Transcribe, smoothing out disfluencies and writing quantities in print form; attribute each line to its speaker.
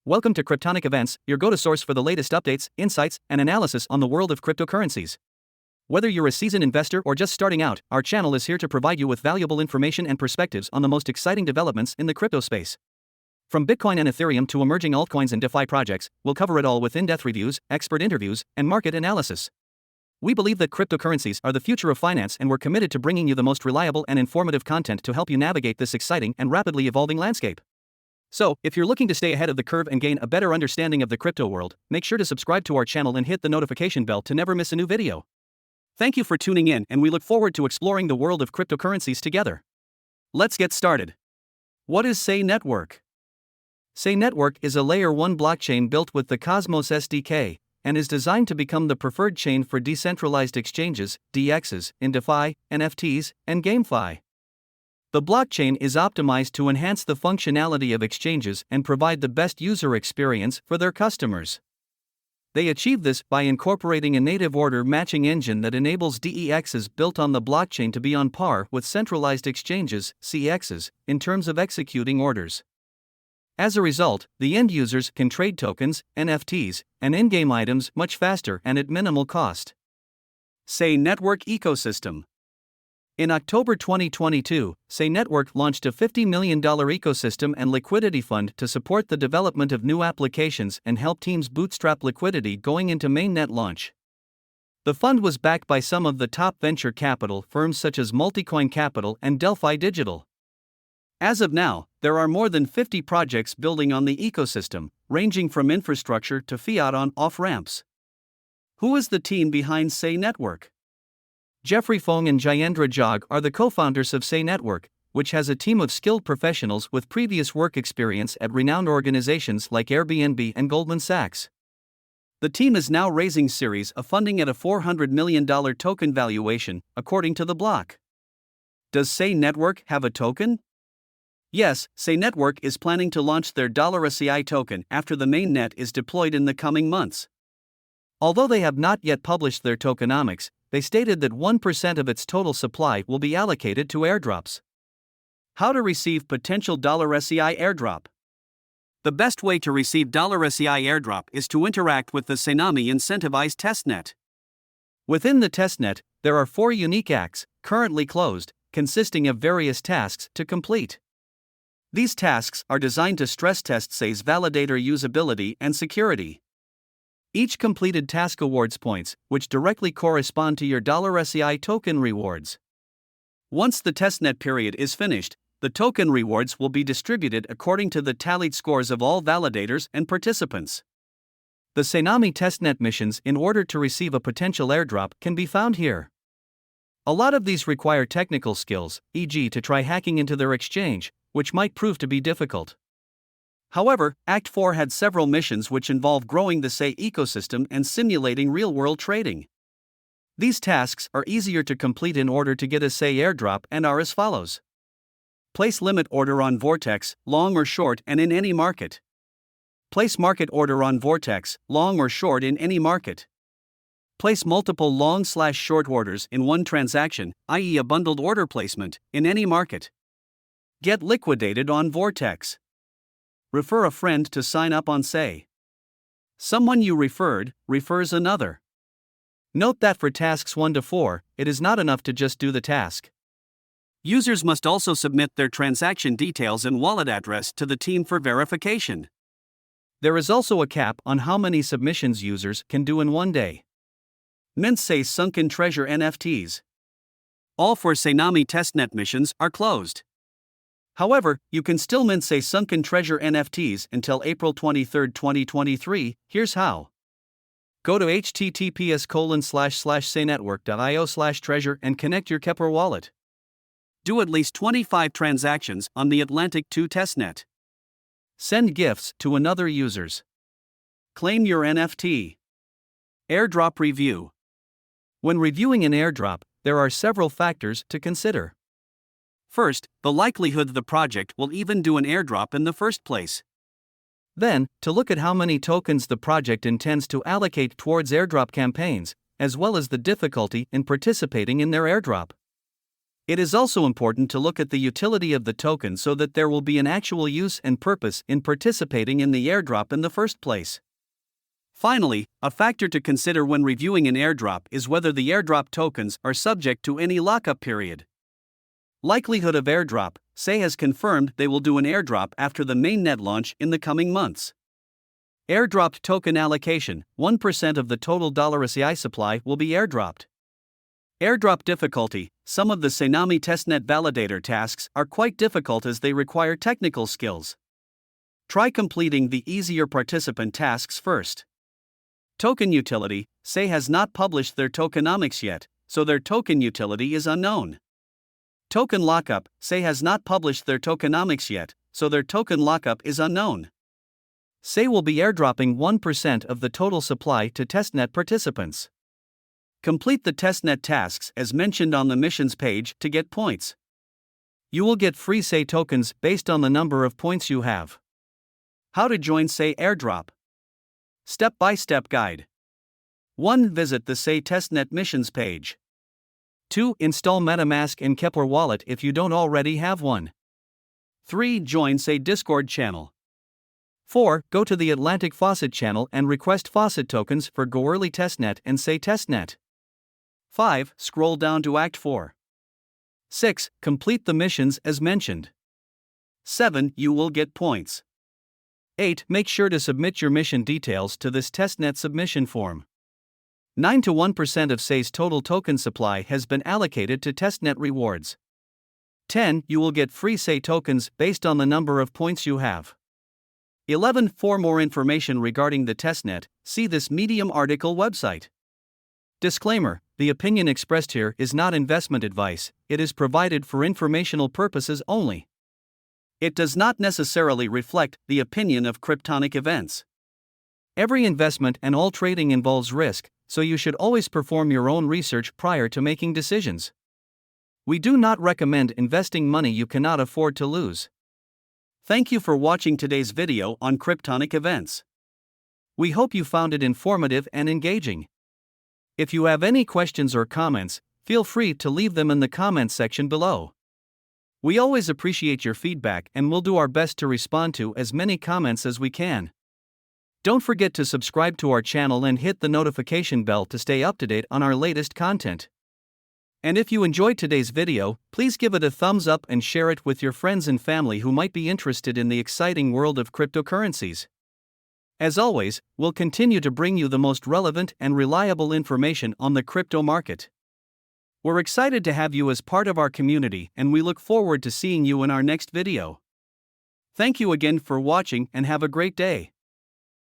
Speaker 1: Welcome to Cryptonic Events, your go-to source for the latest updates, insights, and analysis on the world of cryptocurrencies. Whether you're a seasoned investor or just starting out, our channel is here to provide you with valuable information and perspectives on the most exciting developments in the crypto space. From Bitcoin and Ethereum to emerging altcoins and DeFi projects, we'll cover it all with in-depth reviews, expert interviews, and market analysis. We believe that cryptocurrencies are the future of finance, and we're committed to bringing you the most reliable and informative content to help you navigate this exciting and rapidly evolving landscape. So, if you're looking to stay ahead of the curve and gain a better understanding of the crypto world, make sure to subscribe to our channel and hit the notification bell to never miss a new video. Thank you for tuning in, and we look forward to exploring the world of cryptocurrencies together. Let's get started. What is Sei Network? Sei Network is a Layer 1 blockchain built with the Cosmos SDK, and is designed to become the preferred chain for decentralized exchanges, DEXs, in DeFi, NFTs, and GameFi. The blockchain is optimized to enhance the functionality of exchanges and provide the best user experience for their customers. They achieve this by incorporating a native order matching engine that enables DEXs built on the blockchain to be on par with centralized exchanges, CEXs, in terms of executing orders. As a result, the end users can trade tokens, NFTs, and in-game items much faster and at minimal cost. Sei Network Ecosystem. In October 2022, Sei Network launched a $50 million ecosystem and liquidity fund to support the development of new applications and help teams bootstrap liquidity going into mainnet launch. The fund was backed by some of the top venture capital firms such as Multicoin Capital and Delphi Digital. As of now, there are more than 50 projects building on the ecosystem, ranging from infrastructure to fiat on-off ramps. Who is the team behind Sei Network? Jeffrey Fong and Jayendra Jog are the co-founders of Sei Network, which has a team of skilled professionals with previous work experience at renowned organizations like Airbnb and Goldman Sachs. The team is now raising Series A funding at a $400 million token valuation, according to the block. Does Sei Network have a token? Yes, Sei Network is planning to launch their $SEI token after the mainnet is deployed in the coming months. Although they have not yet published their tokenomics, they stated that 1% of its total supply will be allocated to airdrops. How to receive potential $SEI airdrop? The best way to receive $SEI airdrop is to interact with the Sei incentivized testnet. Within the testnet, there are 4 unique acts, currently closed, consisting of various tasks to complete. These tasks are designed to stress test Sei's validator usability and security. Each completed task awards points, which directly correspond to your $SEI token rewards. Once the testnet period is finished, the token rewards will be distributed according to the tallied scores of all validators and participants. The Sei testnet missions in order to receive a potential airdrop can be found here. A lot of these require technical skills, e.g. to try hacking into their exchange, which might prove to be difficult. However, Act 4 had several missions which involve growing the Sei ecosystem and simulating real-world trading. These tasks are easier to complete in order to get a Sei airdrop and are as follows. Place limit order on Vortex, long or short and in any market. Place market order on Vortex, long or short in any market. Place multiple long/short orders in one transaction, i.e. a bundled order placement, in any market. Get liquidated on Vortex. Refer a friend to sign up on Sei. Someone you referred refers another. Note that for tasks 1 to 4, it is not enough to just do the task. Users must also submit their transaction details and wallet address to the team for verification. There is also a cap on how many submissions users can do in one day. Mint Sei Sunken Treasure NFTs. All 4 Sei testnet missions are closed. However, you can still mint Sei Sunken Treasure NFTs until April 23, 2023. Here's how. Go to https://seinetwork.io/treasure and connect your Kepler wallet. Do at least 25 transactions on the Atlantic 2 testnet. Send gifts to another users. Claim your NFT. Airdrop review. When reviewing an airdrop, there are several factors to consider. First, the likelihood the project will even do an airdrop in the first place. Then, to look at how many tokens the project intends to allocate towards airdrop campaigns, as well as the difficulty in participating in their airdrop. It is also important to look at the utility of the token so that there will be an actual use and purpose in participating in the airdrop in the first place. Finally, a factor to consider when reviewing an airdrop is whether the airdrop tokens are subject to any lockup period. Likelihood of airdrop: Sei has confirmed they will do an airdrop after the mainnet launch in the coming months. Airdropped token allocation: 1% of the total $SEI supply will be airdropped. Airdrop difficulty: some of the Tsunami testnet validator tasks are quite difficult as they require technical skills. Try completing the easier participant tasks first. Token utility: Sei has not published their tokenomics yet, so their token utility is unknown. Token lockup: Sei has not published their tokenomics yet, so their token lockup is unknown. Sei will be airdropping 1% of the total supply to testnet participants. Complete the testnet tasks as mentioned on the missions page to get points. You will get free Sei tokens based on the number of points you have. How to join Sei Airdrop. Step-by-step guide. 1. Visit the Sei testnet missions page. 2. Install MetaMask and Kepler wallet if you don't already have one. 3. Join Sei Discord channel. 4. Go to the Atlantic Faucet channel and request faucet tokens for Go Early Testnet and Sei Testnet. 5. Scroll down to Act 4. 6. Complete the missions as mentioned. 7. You will get points. 8. Make sure to submit your mission details to this testnet submission form. 9 to 1% of Sei's total token supply has been allocated to testnet rewards. 10. You will get free Sei tokens based on the number of points you have. 11. For more information regarding the testnet, see this Medium article website. Disclaimer: the opinion expressed here is not investment advice, it is provided for informational purposes only. It does not necessarily reflect the opinion of Cryptonic events. Every investment and all trading involves risk, so you should always perform your own research prior to making decisions. We do not recommend investing money you cannot afford to lose. Thank you for watching today's video on Cryptonic events. We hope you found it informative and engaging. If you have any questions or comments, feel free to leave them in the comments section below. We always appreciate your feedback and will do our best to respond to as many comments as we can. Don't forget to subscribe to our channel and hit the notification bell to stay up to date on our latest content. And if you enjoyed today's video, please give it a thumbs up and share it with your friends and family who might be interested in the exciting world of cryptocurrencies. As always, we'll continue to bring you the most relevant and reliable information on the crypto market. We're excited to have you as part of our community, and we look forward to seeing you in our next video. Thank you again for watching and have a great day.